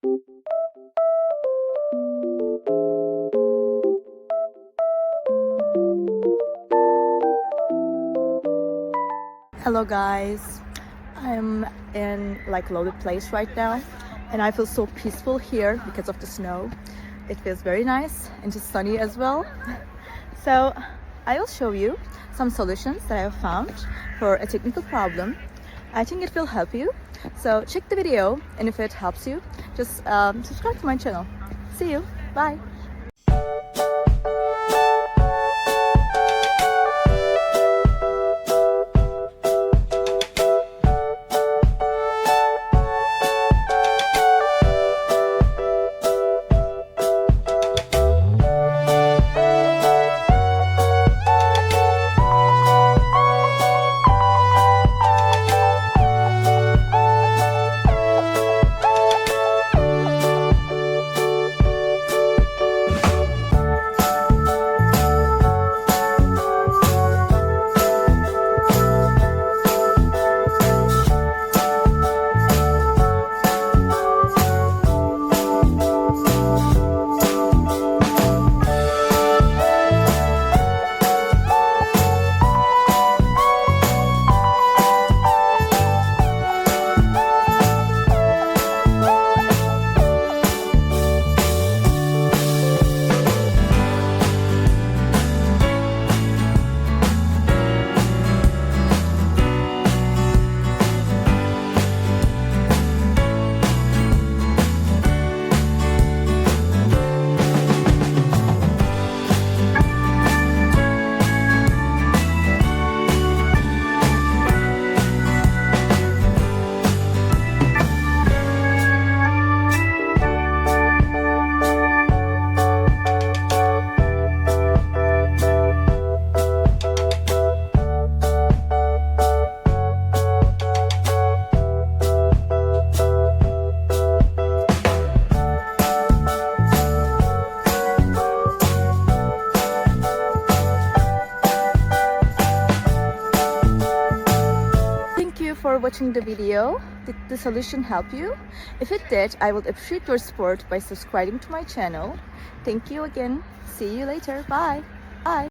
Hello guys, I'm in like loaded place right now and I feel so peaceful here because of the snow. It feels very nice and just sunny as well. So I will show you some solutions that I have found for a technical problem. I think it will help you. So check the video, and if it helps you, just subscribe to my channel. See you. Bye. For watching the video. Did the solution help you? If it did, I would appreciate your support by subscribing to my channel. Thank you again. See you later. Bye. Bye.